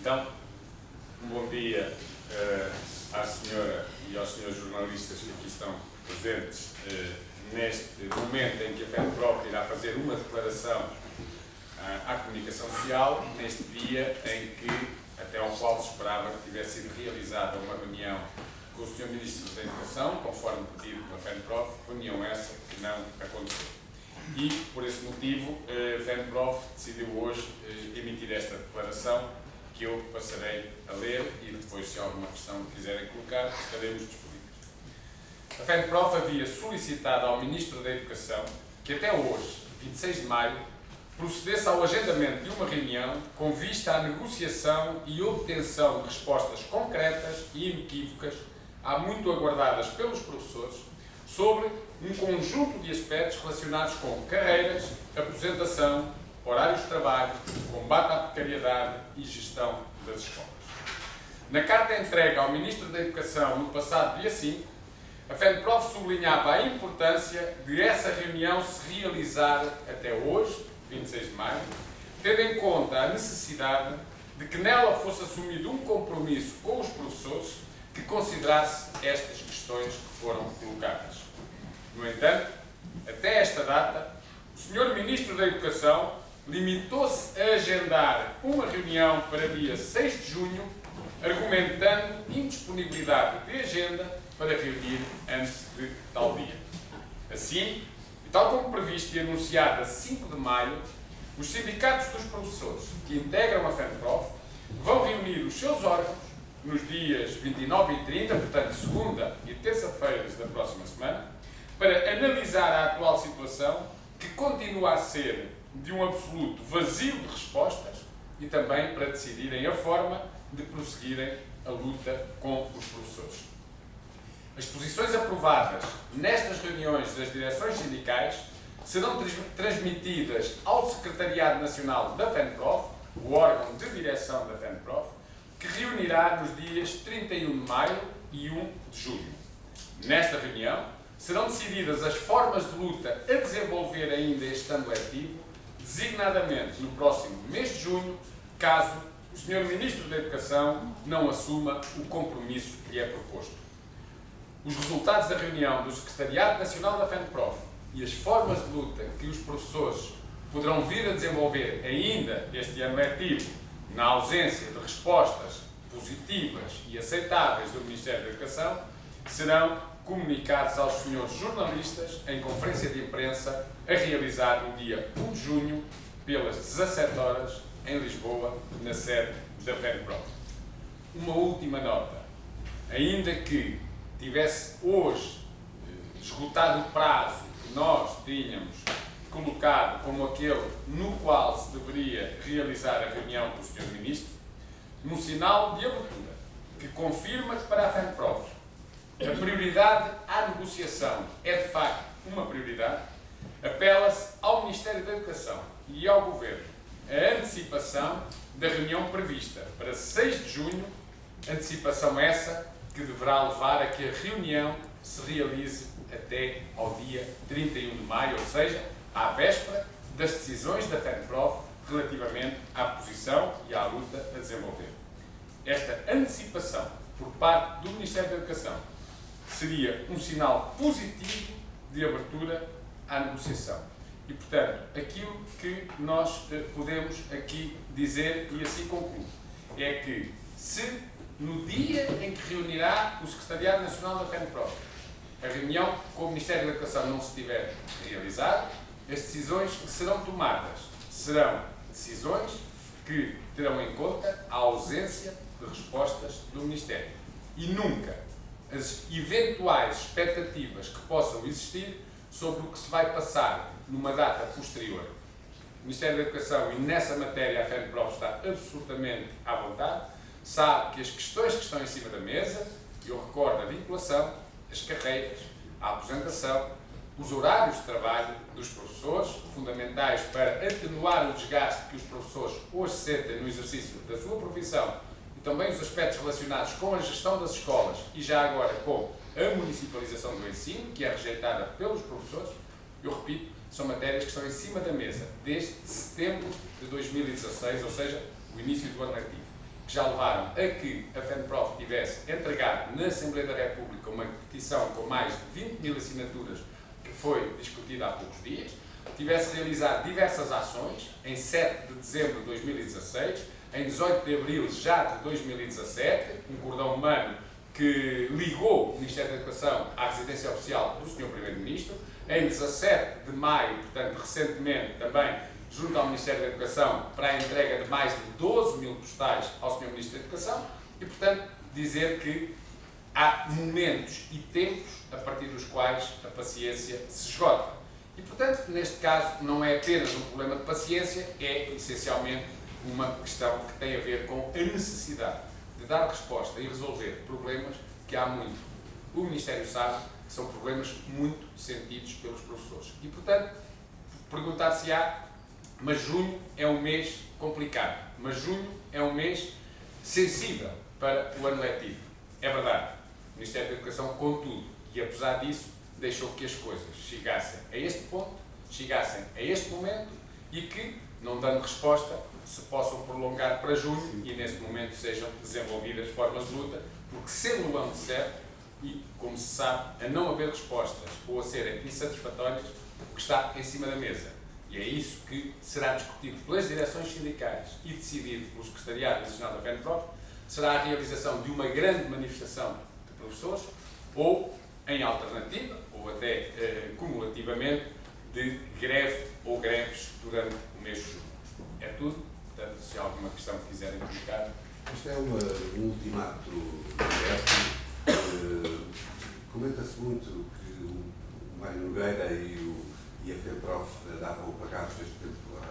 Então, um bom dia à senhora e aos senhores jornalistas que aqui estão presentes neste momento em que a FENPROF irá fazer uma declaração à comunicação social, neste dia em que, até ao qual se esperava que tivesse sido realizada uma reunião com o Sr. Ministro da Educação, conforme pedido pela FENPROF, reunião essa que não aconteceu. E, por esse motivo, a FENPROF decidiu hoje emitir esta declaração, que eu passarei a ler e depois, se alguma questão quiserem colocar, estaremos disponíveis. A FENPROF havia solicitado ao Ministro da Educação que até hoje, 26 de maio, procedesse ao agendamento de uma reunião com vista à negociação e obtenção de respostas concretas e inequívocas, há muito aguardadas pelos professores, sobre um conjunto de aspectos relacionados com carreiras, aposentação, horários de trabalho, combate à precariedade e gestão das escolas. Na carta entregue ao Ministro da Educação no passado dia 5, a FENPROF sublinhava a importância de essa reunião se realizar até hoje, 26 de maio, tendo em conta a necessidade de que nela fosse assumido um compromisso com os professores que considerasse estas questões que foram colocadas. No entanto, até esta data, o Sr. Ministro da Educação limitou-se a agendar uma reunião para dia 6 de junho, argumentando indisponibilidade de agenda para reunir antes de tal dia. Assim, e tal como previsto e anunciado a 5 de maio, os sindicatos dos professores que integram a FENPROF vão reunir os seus órgãos nos dias 29 e 30, portanto, segunda e terça-feiras da próxima semana, para analisar a atual situação, que continua a ser de um absoluto vazio de respostas, e também para decidirem a forma de prosseguirem a luta com os professores. As posições aprovadas nestas reuniões das direções sindicais serão transmitidas ao Secretariado Nacional da FENPROF, o órgão de direção da FENPROF, que reunirá nos dias 31 de maio e 1 de junho. Nesta reunião, serão decididas as formas de luta a desenvolver ainda este ano letivo, designadamente no próximo mês de junho, caso o Sr. Ministro da Educação não assuma o compromisso que lhe é proposto. Os resultados da reunião do Secretariado Nacional da FENPROF e as formas de luta que os professores poderão vir a desenvolver ainda este ano letivo, na ausência de respostas positivas e aceitáveis do Ministério da Educação, serão comunicados aos senhores jornalistas em conferência de imprensa a realizar no dia 1 de junho, pelas 17 horas, em Lisboa, na sede da FENPROF. Uma última nota. Ainda que tivesse hoje esgotado o prazo que nós tínhamos colocado como aquele no qual se deveria realizar a reunião com o Sr. Ministro, num sinal de abertura que confirma que para a FENPROF a prioridade à negociação é de facto uma prioridade, apela-se ao Ministério da Educação e ao Governo a antecipação da reunião prevista para 6 de junho, antecipação essa que deverá levar a que a reunião se realize até ao dia 31 de maio, ou seja, à véspera das decisões da FENPROF relativamente à posição e à luta a desenvolver. Esta antecipação por parte do Ministério da Educação seria um sinal positivo de abertura à negociação. E, portanto, aquilo que nós podemos aqui dizer, e assim concluo, é que se no dia em que reunirá o Secretariado Nacional da FENPROF a reunião com o Ministério da Educação não se tiver realizado, as decisões que serão tomadas serão decisões que terão em conta a ausência de respostas do Ministério. E nunca as eventuais expectativas que possam existir sobre o que se vai passar numa data posterior. O Ministério da Educação, e nessa matéria a FENPROF está absolutamente à vontade, sabe que as questões que estão em cima da mesa, eu recordo a vinculação, as carreiras, a aposentação, os horários de trabalho dos professores, fundamentais para atenuar o desgaste que os professores hoje sentem no exercício da sua profissão, também os aspectos relacionados com a gestão das escolas e já agora com a municipalização do ensino, que é rejeitada pelos professores, eu repito, são matérias que estão em cima da mesa desde setembro de 2016, ou seja, o início do ano letivo. que já levaram a que a FENPROF tivesse entregado na Assembleia da República uma petição com mais de 20.000 assinaturas que foi discutida há poucos dias, tivesse realizado diversas ações em 7 de dezembro de 2016, em 18 de abril já de 2017, um cordão humano que ligou o Ministério da Educação à residência oficial do Sr. Primeiro-Ministro, em 17 de maio, portanto recentemente também, junto ao Ministério da Educação, para a entrega de mais de 12.000 postais ao Sr. Ministro da Educação e, portanto, dizer que há momentos e tempos a partir dos quais a paciência se esgota. E, portanto, neste caso, não é apenas um problema de paciência, é essencialmente uma questão que tem a ver com a necessidade de dar resposta e resolver problemas que há muito. O Ministério sabe que são problemas muito sentidos pelos professores. E, portanto, perguntar-se-á, mas junho é um mês complicado, mas junho é um mês sensível para o ano letivo. É verdade. O Ministério da Educação, contudo, e apesar disso, deixou que as coisas chegassem a este ponto, chegassem a este momento e que, não dando resposta, se possam prolongar para junho e, nesse momento, sejam desenvolvidas formas de luta, porque sendo o ano certo, e, como se sabe, a não haver respostas ou a serem insatisfatórias, o que está em cima da mesa. E é isso que será discutido pelas direções sindicais e decidido pelo Secretariado Nacional da FENPROF, será a realização de uma grande manifestação de professores ou, em alternativa, ou até cumulativamente, de greve ou greves durante o mês de junho. É tudo. Portanto, se há alguma questão que quiserem colocar. Isto é um ultimato direto. Comenta-se muito que o Mário Nogueira e a FENPROF davam pagados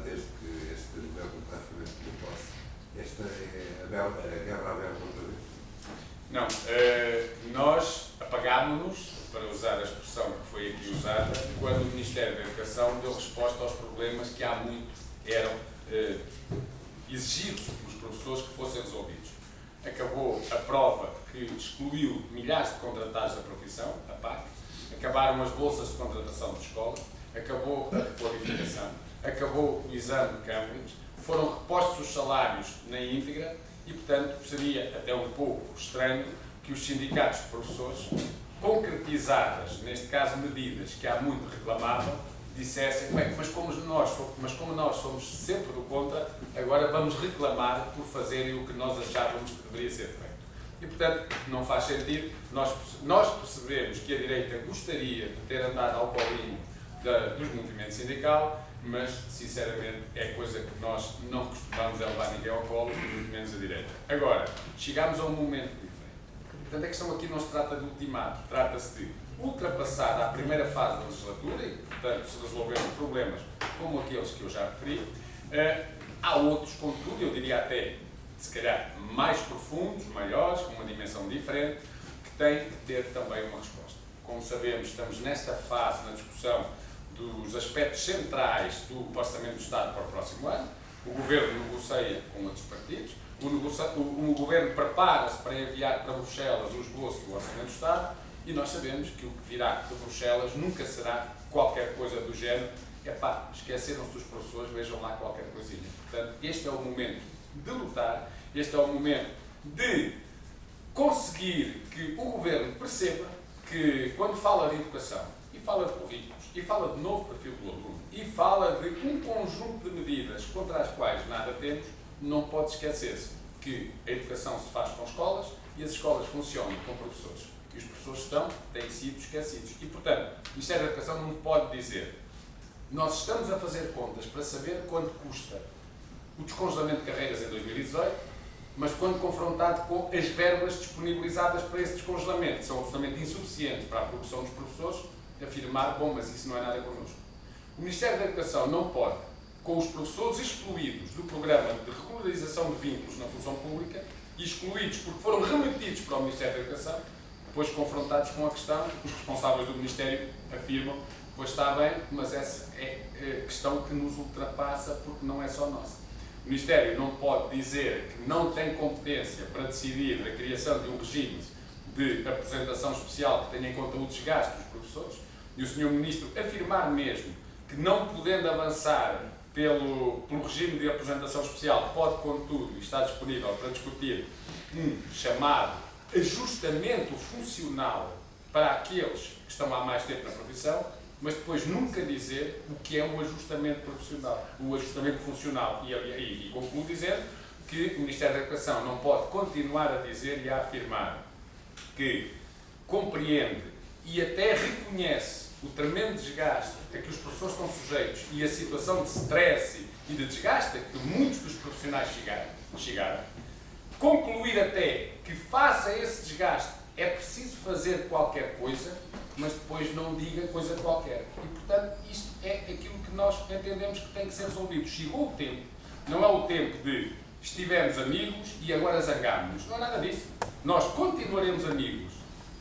desde que este governo praticamente tomou posse. Esta é a guerra aberta outra vez? Não. Nós apagámos-nos, para usar a expressão que foi aqui usada, quando o Ministério da Educação deu resposta aos problemas que há muito eram exigidos pelos professores que fossem resolvidos. Acabou a prova que excluiu milhares de contratados da profissão, a PAC, acabaram as bolsas de contratação de escola, acabou a requalificação, acabou o exame de Cambridge, foram repostos os salários na íntegra e, portanto, seria até um pouco estranho que os sindicatos de professores, concretizadas, neste caso medidas que há muito reclamavam, dissessem, bem, mas como nós somos sempre do contra, agora vamos reclamar por fazerem o que nós achávamos que deveria ser feito. E, portanto, não faz sentido. Nós percebemos que a direita gostaria de ter andado ao colinho dos movimentos sindical, mas, sinceramente, é coisa que nós não costumamos levar ninguém ao colo, muito menos a direita. Agora, chegámos a um momento diferente. Portanto, a questão aqui não se trata de ultimato, trata-se de ultrapassada a primeira fase da legislatura e, portanto, se resolveram problemas como aqueles que eu já referi. Há outros, contudo, eu diria até, se calhar, mais profundos, maiores, com uma dimensão diferente, que têm que ter também uma resposta. Como sabemos, estamos nesta fase na discussão dos aspectos centrais do Orçamento do Estado para o próximo ano. O Governo negocia com outros partidos. O Governo prepara-se para enviar para Bruxelas o esboço do Orçamento do Estado e nós sabemos que o que virá de Bruxelas nunca será qualquer coisa do género. Esqueceram-se dos professores, vejam lá qualquer coisinha. Portanto, este é o momento de lutar, este é o momento de conseguir que o Governo perceba que, quando fala de educação, e fala de currículos, e fala de novo perfil do aluno, e fala de um conjunto de medidas contra as quais nada temos, não pode esquecer-se que a educação se faz com escolas e as escolas funcionam com professores. E os professores têm sido esquecidos. E, portanto, o Ministério da Educação não pode dizer nós estamos a fazer contas para saber quanto custa o descongelamento de carreiras em 2018, mas quando confrontado com as verbas disponibilizadas para esse descongelamento, são absolutamente insuficientes para a produção dos professores, afirmar, bom, mas isso não é nada connosco. O Ministério da Educação não pode, com os professores excluídos do programa de regularização de vínculos na função pública e excluídos porque foram remetidos para o Ministério da Educação, depois confrontados com a questão, os responsáveis do Ministério afirmam, pois está bem, mas essa é a questão que nos ultrapassa porque não é só nossa. O Ministério não pode dizer que não tem competência para decidir a criação de um regime de aposentação especial que tenha em conta o desgaste dos professores e o Sr. Ministro afirmar mesmo que não podendo avançar pelo regime de aposentação especial, pode, contudo, e está disponível para discutir um chamado ajustamento funcional para aqueles que estão há mais tempo na profissão, mas depois nunca dizer o que é o ajustamento profissional, o ajustamento funcional. E concluo dizendo que o Ministério da Educação não pode continuar a dizer e a afirmar que compreende e até reconhece o tremendo desgaste a que os professores estão sujeitos e a situação de stress e de desgaste a que muitos dos profissionais chegaram, concluir até que face a esse desgaste é preciso fazer qualquer coisa, mas depois não diga coisa qualquer. E, portanto, isto é aquilo que nós entendemos que tem que ser resolvido. Chegou o tempo, não é o tempo de estivemos amigos e agora zangámos-nos. Não é nada disso. Nós continuaremos amigos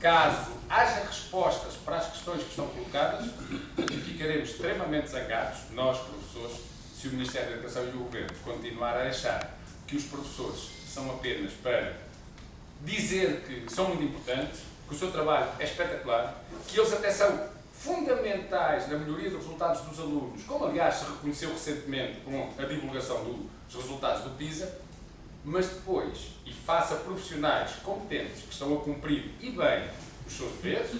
caso haja respostas para as questões que estão colocadas e ficaremos extremamente zangados, nós, professores, se o Ministério da Educação e o Governo continuar a achar que os professores são apenas para dizer que são muito importantes, que o seu trabalho é espetacular, que eles até são fundamentais na melhoria dos resultados dos alunos, como aliás se reconheceu recentemente com a divulgação dos resultados do PISA, mas depois, e face a profissionais competentes que estão a cumprir e bem os seus deveres,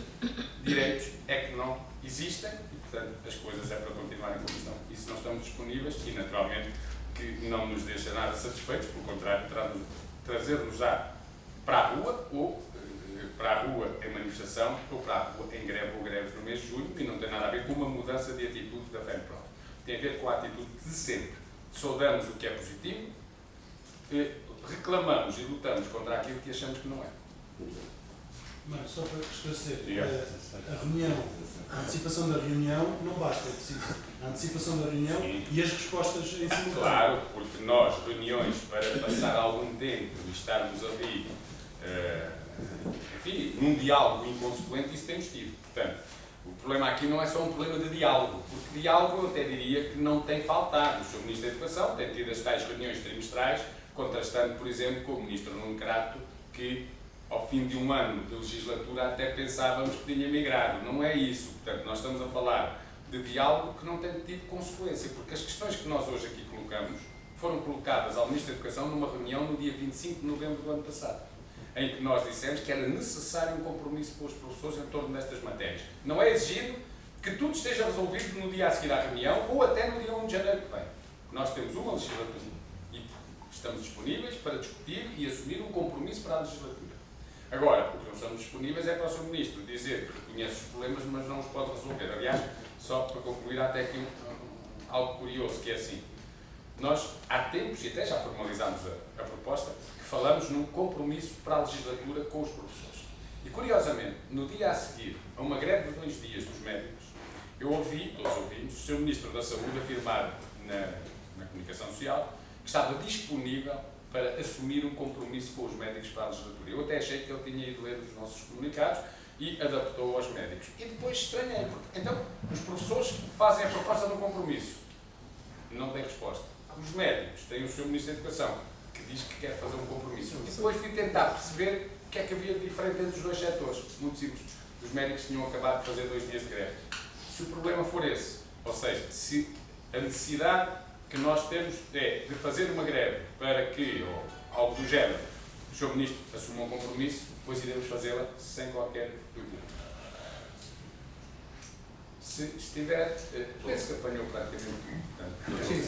direitos é que não existem e, portanto, as coisas é para continuarem como estão. E se não estamos disponíveis, e naturalmente que não nos deixa nada satisfeitos, pelo contrário, trazer-nos já para a rua, ou para a rua em manifestação, ou para a rua em greve ou greves no mês de junho, e não tem nada a ver com uma mudança de atitude da FENPROF. Tem a ver com a atitude de sempre. Saudamos o que é positivo, reclamamos e lutamos contra aquilo que achamos que não é. Mas só para esclarecer, a reunião, a antecipação da reunião não basta, é preciso a antecipação da reunião. Sim. E as respostas em simultâneo. Claro, porque nós, reuniões para passar algum tempo e estarmos ali, enfim, num diálogo inconsequente, isso temos tido. Portanto, o problema aqui não é só um problema de diálogo, porque diálogo eu até diria que não tem faltado. O Sr. Ministro da Educação tem tido as tais reuniões trimestrais, contrastando, por exemplo, com o Ministro Nuno Crato, que ao fim de um ano de legislatura até pensávamos que tinha migrado. Não é isso. Portanto, nós estamos a falar de diálogo que não tem tido consequência, porque as questões que nós hoje aqui colocamos foram colocadas ao Ministro da Educação numa reunião no dia 25 de novembro do ano passado, em que nós dissemos que era necessário um compromisso com os professores em torno destas matérias. Não é exigido que tudo esteja resolvido no dia a seguir à reunião ou até no dia 1 de janeiro que vem. Nós temos uma legislatura e estamos disponíveis para discutir e assumir um compromisso para a legislatura. Agora, o que não estamos disponíveis é para o Sr. Ministro dizer que reconhece os problemas, mas não os pode resolver. Aliás, só para concluir, há até aqui algo curioso, que é assim. Nós, há tempos, e até já formalizámos a proposta, que falamos num compromisso para a legislatura com os professores. E, curiosamente, no dia a seguir, a uma greve de 2 dias dos médicos, eu ouvi, todos ouvimos, o Sr. Ministro da Saúde afirmar na comunicação social que estava disponível para assumir um compromisso com os médicos para a legislatura. Eu até achei que ele tinha ido ler os nossos comunicados e adaptou aos médicos. E depois estranhei, porque então os professores fazem a proposta de um compromisso, não têm resposta. Os médicos têm o Sr. Ministro da Educação, que diz que quer fazer um compromisso. E depois fui tentar perceber o que é que havia de diferente entre os dois setores. Muito simples. Os médicos tinham acabado de fazer 2 dias de greve. Se o problema for esse, ou seja, se a necessidade que nós temos é de fazer uma greve para que, ou algo do género, o Sr. Ministro assuma um compromisso, depois iremos fazê-la sem qualquer dúvida. Se estiver, penso que apanhou praticamente tudo. Sim.